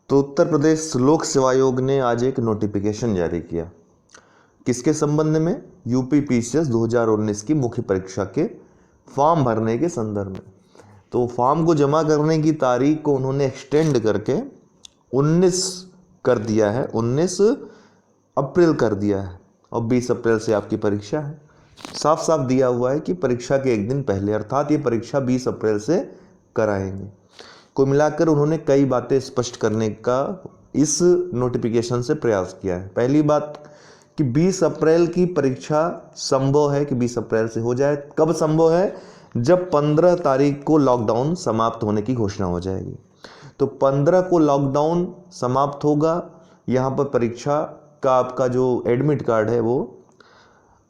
तो उत्तर प्रदेश लोक सेवा आयोग ने आज एक नोटिफिकेशन जारी किया। किसके संबंध में? यूपी पीसीएस 2019 की मुख्य परीक्षा के फॉर्म भरने के संदर्भ में। तो फॉर्म को जमा करने की तारीख को उन्होंने एक्सटेंड करके 19 कर दिया है, 19 अप्रैल कर दिया है और 20 अप्रैल से आपकी परीक्षा है। साफ साफ दिया हुआ है कि परीक्षा के एक दिन पहले, अर्थात ये परीक्षा 20 अप्रैल से कराएंगे। कुल मिलाकर उन्होंने कई बातें स्पष्ट करने का इस नोटिफिकेशन से प्रयास किया है। पहली बात कि 20 अप्रैल की परीक्षा संभव है कि 20 अप्रैल से हो जाए। कब संभव है? जब 15 तारीख को लॉकडाउन समाप्त होने की घोषणा हो जाएगी। तो 15 को लॉकडाउन समाप्त होगा, यहाँ पर परीक्षा का आपका जो एडमिट कार्ड है वो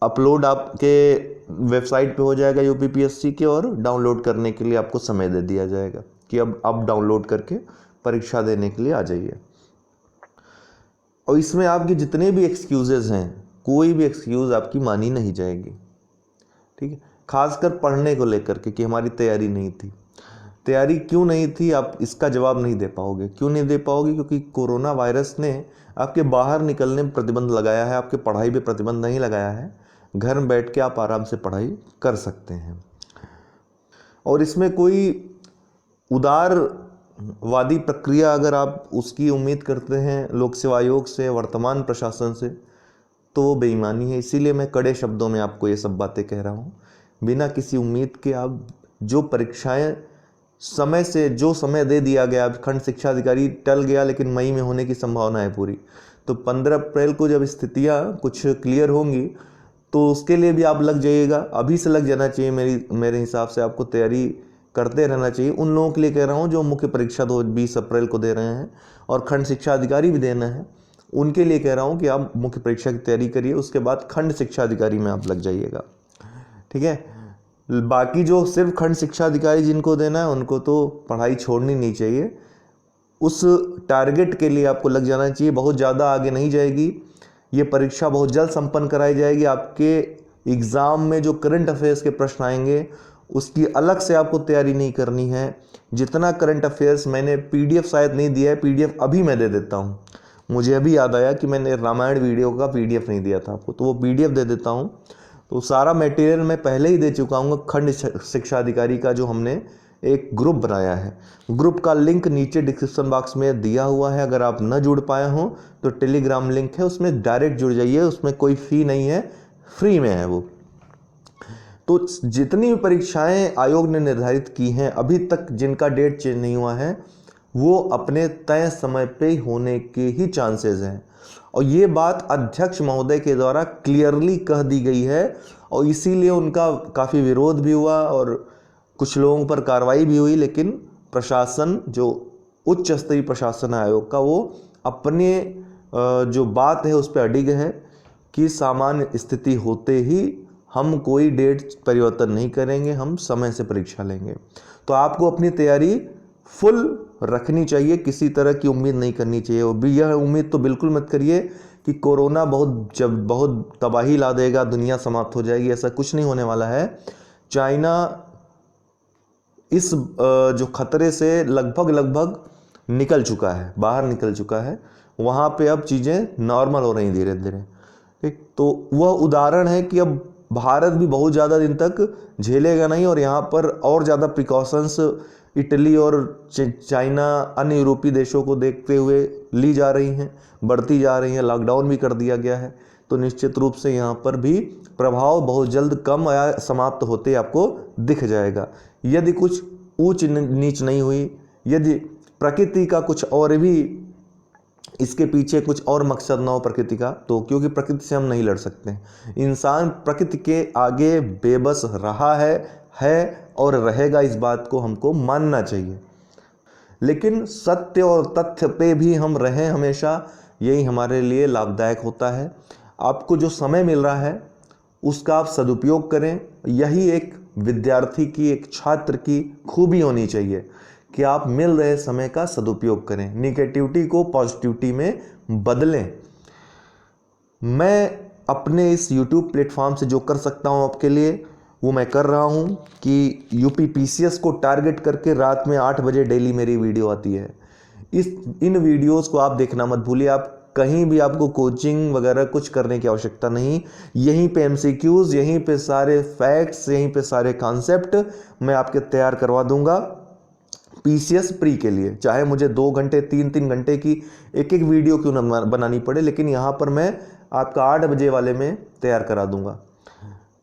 अपलोड आपके वेबसाइट पे हो जाएगा यूपीपीएससी के, और डाउनलोड करने के लिए आपको समय दे दिया जाएगा कि अब आप डाउनलोड करके परीक्षा देने के लिए आ जाइए। और इसमें आपके जितने भी एक्सक्यूजेज हैं, कोई भी एक्सक्यूज़ आपकी मानी नहीं जाएगी। ठीक है, खासकर पढ़ने को लेकर के कि हमारी तैयारी नहीं थी। तैयारी क्यों नहीं थी, आप इसका जवाब नहीं दे पाओगे। क्यों नहीं दे पाओगे? क्योंकि कोरोना वायरस ने आपके बाहर निकलने में प्रतिबंध लगाया है, आपके पढ़ाई पे प्रतिबंध नहीं लगाया है। घर में बैठ के आप आराम से पढ़ाई कर सकते हैं। और इसमें कोई उदारवादी प्रक्रिया अगर आप उसकी उम्मीद करते हैं लोक सेवा आयोग से, वर्तमान प्रशासन से, तो वो बेईमानी है। इसीलिए मैं कड़े शब्दों में आपको ये सब बातें कह रहा हूँ। बिना किसी उम्मीद के आप जो परीक्षाएं समय से, जो समय दे दिया गया, खंड शिक्षा अधिकारी टल गया लेकिन मई में होने की संभावना है पूरी। तो 15 अप्रैल को जब स्थितियाँ कुछ क्लियर होंगी तो उसके लिए भी आप लग जाइएगा। अभी से लग जाना चाहिए। मेरे हिसाब से आपको तैयारी करते रहना चाहिए। उन लोगों के लिए कह रहा हूँ जो मुख्य परीक्षा 20 अप्रैल को दे रहे हैं और खंड शिक्षा अधिकारी भी देना है, उनके लिए कह रहा हूँ कि आप मुख्य परीक्षा की तैयारी करिए, उसके बाद खंड शिक्षा अधिकारी में आप लग जाइएगा। ठीक है, बाकी जो सिर्फ खंड शिक्षा अधिकारी जिनको देना है उनको तो पढ़ाई छोड़नी नहीं चाहिए। उस टारगेट के लिए आपको लग जाना चाहिए। बहुत ज़्यादा आगे नहीं जाएगी ये परीक्षा, बहुत जल्द संपन्न कराई जाएगी। आपके एग्ज़ाम में जो करंट अफेयर्स के प्रश्न आएंगे उसकी अलग से आपको तैयारी नहीं करनी है। जितना करंट अफेयर्स, मैंने पीडीएफ शायद नहीं दिया है, पीडीएफ अभी मैं दे देता हूँ। मुझे अभी याद आया कि मैंने रामायण वीडियो का पीडीएफ नहीं दिया था आपको, तो वो पीडीएफ दे देता हूँ। तो सारा मटेरियल मैं पहले ही दे चुका हूँ। खंड शिक्षा अधिकारी का जो हमने एक ग्रुप बनाया है, ग्रुप का लिंक नीचे डिस्क्रिप्शन बॉक्स में दिया हुआ है। अगर आप न जुड़ पाए हों तो टेलीग्राम लिंक है, उसमें डायरेक्ट जुड़ जाइए। उसमें कोई फ़ी नहीं है, फ्री में है वो। तो जितनी भी परीक्षाएं आयोग ने निर्धारित की हैं अभी तक, जिनका डेट चेंज नहीं हुआ है, वो अपने तय समय पे होने के ही चांसेस हैं। और ये बात अध्यक्ष महोदय के द्वारा क्लियरली कह दी गई है और इसीलिए उनका काफ़ी विरोध भी हुआ और कुछ लोगों पर कार्रवाई भी हुई। लेकिन प्रशासन, जो उच्च स्तरीय प्रशासन है आयोग का, वो अपने जो बात है उस पर अडिग है कि सामान्य स्थिति होते ही हम कोई डेट परिवर्तन नहीं करेंगे, हम समय से परीक्षा लेंगे। तो आपको अपनी तैयारी फुल रखनी चाहिए, किसी तरह की उम्मीद नहीं करनी चाहिए। और भी यह उम्मीद तो बिल्कुल मत करिए कि कोरोना बहुत तबाही ला देगा, दुनिया समाप्त हो जाएगी। ऐसा कुछ नहीं होने वाला है। चाइना इस जो खतरे से लगभग निकल चुका है, बाहर निकल चुका है। वहाँ पे अब चीज़ें नॉर्मल हो रही धीरे धीरे। ठीक, तो वह उदाहरण है कि अब भारत भी बहुत ज़्यादा दिन तक झेलेगा नहीं और यहाँ पर और ज़्यादा प्रिकॉशंस इटली और चाइना, अन्य यूरोपीय देशों को देखते हुए ली जा रही हैं, बढ़ती जा रही हैं। लॉकडाउन भी कर दिया गया है। तो निश्चित रूप से यहाँ पर भी प्रभाव बहुत जल्द कम या समाप्त होते आपको दिख जाएगा। यदि कुछ ऊंच नीच नहीं हुई, यदि प्रकृति का कुछ और भी इसके पीछे कुछ और मकसद ना हो प्रकृति का, तो क्योंकि प्रकृति से हम नहीं लड़ सकते। इंसान प्रकृति के आगे बेबस रहा है और रहेगा। इस बात को हमको मानना चाहिए। लेकिन सत्य और तथ्य पे भी हम रहें हमेशा, यही हमारे लिए लाभदायक होता है। आपको जो समय मिल रहा है उसका आप सदुपयोग करें। यही एक विद्यार्थी की, एक छात्र की खूबी होनी चाहिए कि आप मिल रहे समय का सदुपयोग करें, निगेटिविटी को पॉजिटिविटी में बदलें। मैं अपने इस YouTube प्लेटफॉर्म से जो कर सकता हूं आपके लिए वो मैं कर रहा हूं कि यूपी पीसीएस को टारगेट करके रात में 8 बजे डेली मेरी वीडियो आती है। इन वीडियोस को आप देखना मत भूलिए। आप कहीं भी आपको कोचिंग वगैरह कुछ करने की आवश्यकता नहीं, यहीं पे एमसीक्यूज, यहीं पे सारे फैक्ट्स, यहीं पे सारे कॉन्सेप्ट मैं आपके तैयार करवा दूंगा पीसीएस प्री के लिए। चाहे मुझे 2 घंटे 3-3 घंटे की एक एक वीडियो क्यों ना बनानी पड़े, लेकिन यहाँ पर मैं आपका 8 बजे वाले में तैयार करा दूंगा।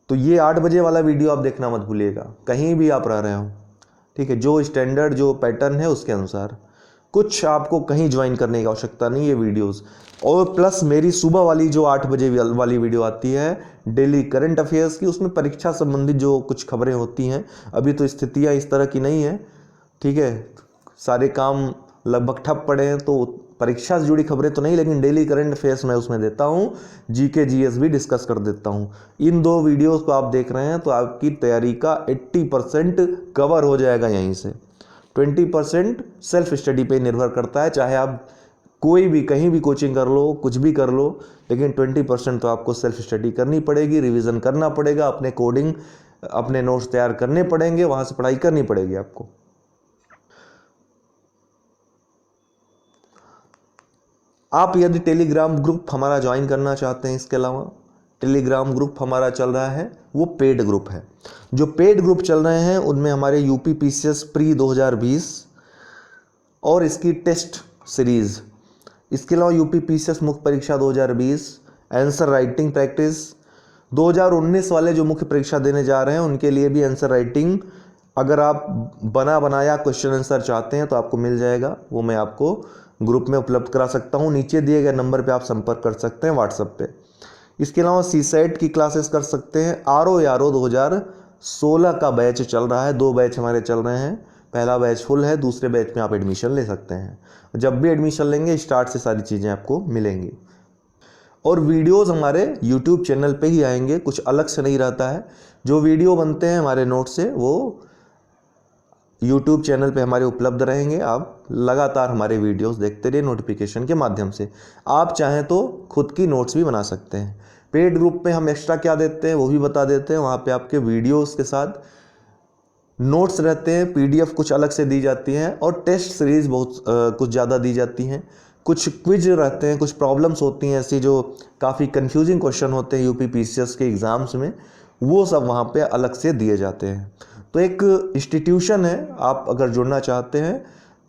तो ये 8 बजे वाला वीडियो आप देखना मत भूलिएगा, कहीं भी आप रह रहे हो, ठीक है। जो स्टैंडर्ड जो पैटर्न है उसके अनुसार, कुछ आपको कहीं ज्वाइन करने की आवश्यकता नहीं ये वीडियोस। और प्लस मेरी सुबह वाली जो 8 बजे वाली वीडियो आती है डेली करंट अफेयर्स की, उसमें परीक्षा संबंधित जो कुछ खबरें होती हैं, अभी तो स्थितियां इस तरह की नहीं है, ठीक है, सारे काम लगभग ठप पड़े हैं, तो परीक्षा से जुड़ी खबरें तो नहीं, लेकिन डेली करंट अफेयर्स मैं उसमें देता हूँ, जीके जीएस भी डिस्कस कर देता हूँ। इन 2 वीडियोस को आप देख रहे हैं तो आपकी तैयारी का 80% कवर हो जाएगा यहीं से। 20% सेल्फ स्टडी पे निर्भर करता है, चाहे आप कोई भी कहीं भी कोचिंग कर लो, कुछ भी कर लो, लेकिन 20% तो आपको सेल्फ स्टडी करनी पड़ेगी, रिवीजन करना पड़ेगा, अपने कोडिंग अपने नोट्स तैयार करने पड़ेंगे, वहाँ से पढ़ाई करनी पड़ेगी आपको। आप यदि टेलीग्राम ग्रुप हमारा ज्वाइन करना चाहते हैं, इसके अलावा टेलीग्राम ग्रुप हमारा चल रहा है वो पेड ग्रुप है। जो पेड ग्रुप चल रहे हैं उनमें हमारे यूपी पीसीएस प्री 2020 और इसकी टेस्ट सीरीज, इसके अलावा यूपी पीसीएस मुख्य परीक्षा 2020, आंसर राइटिंग प्रैक्टिस, 2019 वाले जो मुख्य परीक्षा देने जा रहे हैं उनके लिए भी आंसर राइटिंग, अगर आप बना बनाया क्वेश्चन आंसर चाहते हैं तो आपको मिल जाएगा, वो मैं आपको ग्रुप में उपलब्ध करा सकता हूँ। नीचे दिए गए नंबर पे आप संपर्क कर सकते हैं व्हाट्सएप पे। इसके अलावा सीसेट की क्लासेस कर सकते हैं। आरओ 2016 का बैच चल रहा है, 2 बैच हमारे चल रहे हैं, पहला बैच फुल है, दूसरे बैच में आप एडमिशन ले सकते हैं। जब भी एडमिशन लेंगे स्टार्ट से सारी चीज़ें आपको मिलेंगी। और वीडियोज़ हमारे यूट्यूब चैनल पे ही आएंगे, कुछ अलग से नहीं रहता है। जो वीडियो बनते हैं हमारे नोट से वो यूट्यूब चैनल पे हमारे उपलब्ध रहेंगे। आप लगातार हमारे वीडियोस देखते रहिए नोटिफिकेशन के माध्यम से। आप चाहें तो खुद की नोट्स भी बना सकते हैं। पेड ग्रुप में हम एक्स्ट्रा क्या देते हैं वो भी बता देते हैं। वहाँ पे आपके वीडियोस के साथ नोट्स रहते हैं, पीडीएफ कुछ अलग से दी जाती हैं, और टेस्ट सीरीज़ बहुत कुछ ज़्यादा दी जाती हैं। कुछ क्विज रहते हैं, कुछ प्रॉब्लम्स होती हैं ऐसी जो काफ़ी कंफ्यूजिंग क्वेश्चन होते हैं यूपी पीसीएस के एग्ज़ाम्स में, वो सब वहाँ पे अलग से दिए जाते हैं। तो एक इंस्टीट्यूशन है, आप अगर जुड़ना चाहते हैं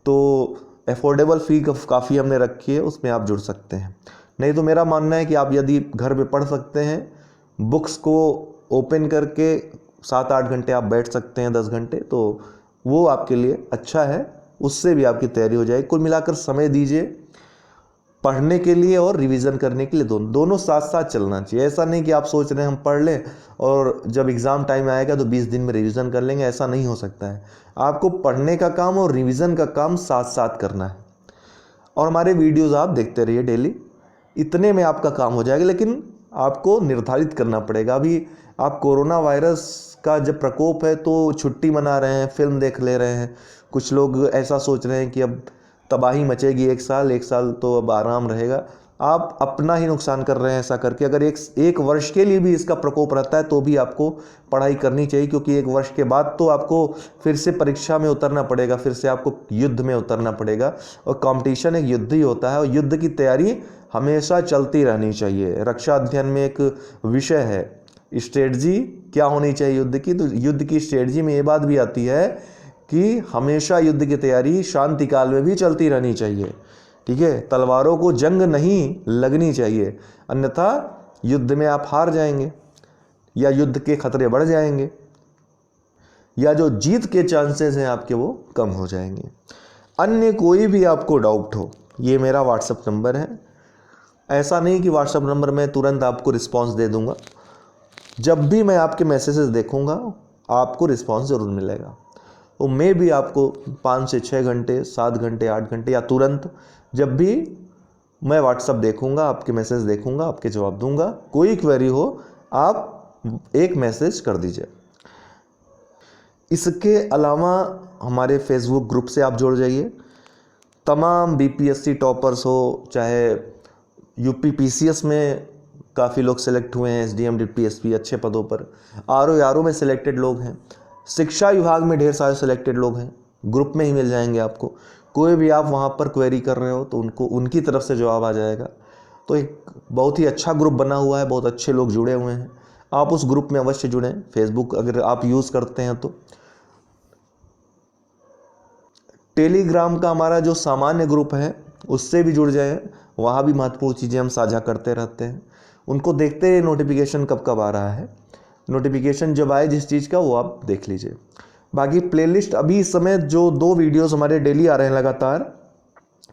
तो अफोर्डेबल फ़ी काफ़ी हमने रखी है, उसमें आप जुड़ सकते हैं। नहीं तो मेरा मानना है कि आप यदि घर पे पढ़ सकते हैं, बुक्स को ओपन करके 7-8 घंटे आप बैठ सकते हैं, 10 घंटे, तो वो आपके लिए अच्छा है, उससे भी आपकी तैयारी हो जाएगी। कुल मिलाकर समय दीजिए पढ़ने के लिए और रिवीजन करने के लिए, दोनों साथ साथ चलना चाहिए। ऐसा नहीं कि आप सोच रहे हैं हम पढ़ लें और जब एग्ज़ाम टाइम आएगा तो 20 दिन में रिवीजन कर लेंगे, ऐसा नहीं हो सकता है। आपको पढ़ने का काम और रिवीजन का काम साथ साथ करना है। और हमारे वीडियोज़ आप देखते रहिए डेली, इतने में आपका काम हो जाएगा। लेकिन आपको निर्धारित करना पड़ेगा। अभी आप कोरोना वायरस का जब प्रकोप है तो छुट्टी मना रहे हैं, फिल्म देख ले रहे हैं, कुछ लोग ऐसा सोच रहे हैं कि अब तबाही मचेगी, 1 साल तो अब आराम रहेगा। आप अपना ही नुकसान कर रहे हैं ऐसा करके। अगर एक वर्ष के लिए भी इसका प्रकोप रहता है तो भी आपको पढ़ाई करनी चाहिए, क्योंकि 1 वर्ष के बाद तो आपको फिर से परीक्षा में उतरना पड़ेगा, फिर से आपको युद्ध में उतरना पड़ेगा। और कंपटीशन एक युद्ध ही होता है, और युद्ध की तैयारी हमेशा चलती रहनी चाहिए। रक्षा अध्ययन में एक विषय है स्ट्रेटजी क्या होनी चाहिए युद्ध की, तो युद्ध की स्ट्रेटजी में ये बात भी आती है कि हमेशा युद्ध की तैयारी शांति काल में भी चलती रहनी चाहिए, ठीक है। तलवारों को जंग नहीं लगनी चाहिए, अन्यथा युद्ध में आप हार जाएंगे या युद्ध के खतरे बढ़ जाएंगे, या जो जीत के चांसेस हैं आपके वो कम हो जाएंगे। अन्य कोई भी आपको डाउट हो, ये मेरा व्हाट्सएप नंबर है। ऐसा नहीं कि व्हाट्सएप नंबर में तुरंत आपको रिस्पांस दे दूंगा, जब भी मैं आपके मैसेजेस देखूंगा आपको रिस्पांस ज़रूर मिलेगा। वो मे भी आपको 5 से 6 घंटे, 7 घंटे, 8 घंटे, या तुरंत, जब भी मैं व्हाट्सएप देखूंगा, आपके मैसेज देखूंगा, आपके जवाब दूंगा। कोई क्वेरी हो आप एक मैसेज कर दीजिए। इसके अलावा हमारे फेसबुक ग्रुप से आप जुड़ जाइए। तमाम बीपीएससी टॉपर्स हो, चाहे यूपी पीसीएस में काफ़ी लोग सेलेक्ट हुए हैं, एसडीएम डीपीएसपी अच्छे पदों पर, आरओ में सिलेक्टेड लोग हैं, शिक्षा विभाग में ढेर सारे सिलेक्टेड लोग हैं, ग्रुप में ही मिल जाएंगे आपको। कोई भी आप वहाँ पर क्वेरी कर रहे हो तो उनको उनकी तरफ से जवाब आ जाएगा। तो एक बहुत ही अच्छा ग्रुप बना हुआ है, बहुत अच्छे लोग जुड़े हुए हैं, आप उस ग्रुप में अवश्य जुड़ें। फेसबुक अगर आप यूज़ करते हैं तो। टेलीग्राम का हमारा जो सामान्य ग्रुप है उससे भी जुड़ जाएं, वहाँ भी महत्वपूर्ण चीज़ें हम साझा करते रहते हैं। उनको देखते रहिए नोटिफिकेशन कब कब आ रहा है, नोटिफिकेशन जब आए जिस चीज़ का वो आप देख लीजिए। बाकी प्लेलिस्ट अभी इस समय जो 2 वीडियोस हमारे डेली आ रहे हैं लगातार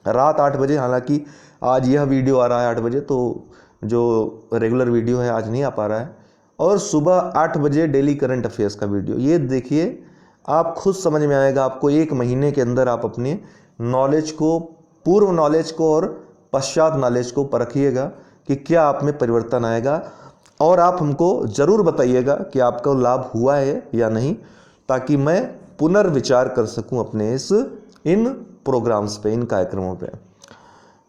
रात 8 बजे, हालांकि आज यह वीडियो आ रहा है 8 बजे, तो जो रेगुलर वीडियो है आज नहीं आ पा रहा है, और सुबह 8 बजे डेली करंट अफेयर्स का वीडियो। ये देखिए, आप खुद समझ में आएगा आपको। 1 महीने के अंदर आप अपने नॉलेज को, पूर्व नॉलेज को और पश्चात नॉलेज को परखिएगा कि क्या आप में परिवर्तन आएगा, और आप हमको ज़रूर बताइएगा कि आपको लाभ हुआ है या नहीं, ताकि मैं पुनर्विचार कर सकूं अपने इन प्रोग्राम्स पे, इन कार्यक्रमों पे।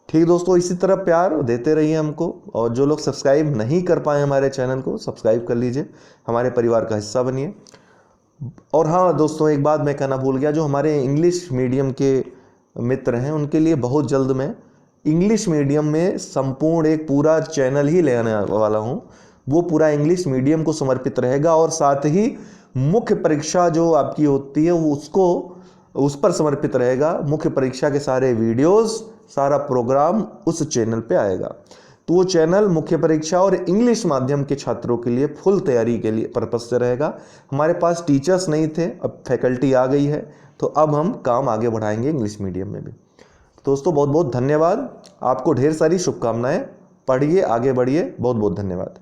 ठीक दोस्तों, इसी तरह प्यार देते रहिए हमको, और जो लोग सब्सक्राइब नहीं कर पाए हमारे चैनल को सब्सक्राइब कर लीजिए, हमारे परिवार का हिस्सा बनिए। और हाँ दोस्तों, एक बात मैं कहना भूल गया, जो हमारे इंग्लिश मीडियम के मित्र हैं उनके लिए बहुत जल्द मैं इंग्लिश मीडियम में संपूर्ण एक पूरा चैनल ही ले आने वाला हूँ। वो पूरा इंग्लिश मीडियम को समर्पित रहेगा, और साथ ही मुख्य परीक्षा जो आपकी होती है वो उस पर समर्पित रहेगा। मुख्य परीक्षा के सारे वीडियोस, सारा प्रोग्राम उस चैनल पे आएगा। तो वो चैनल मुख्य परीक्षा और इंग्लिश माध्यम के छात्रों के लिए फुल तैयारी के लिए पर्पज से रहेगा। हमारे पास टीचर्स नहीं थे, अब फैकल्टी आ गई है, तो अब हम काम आगे बढ़ाएंगे इंग्लिश मीडियम में भी। दोस्तों बहुत बहुत धन्यवाद, आपको ढेर सारी शुभकामनाएं। पढ़िए, आगे बढ़िए, बहुत बहुत धन्यवाद।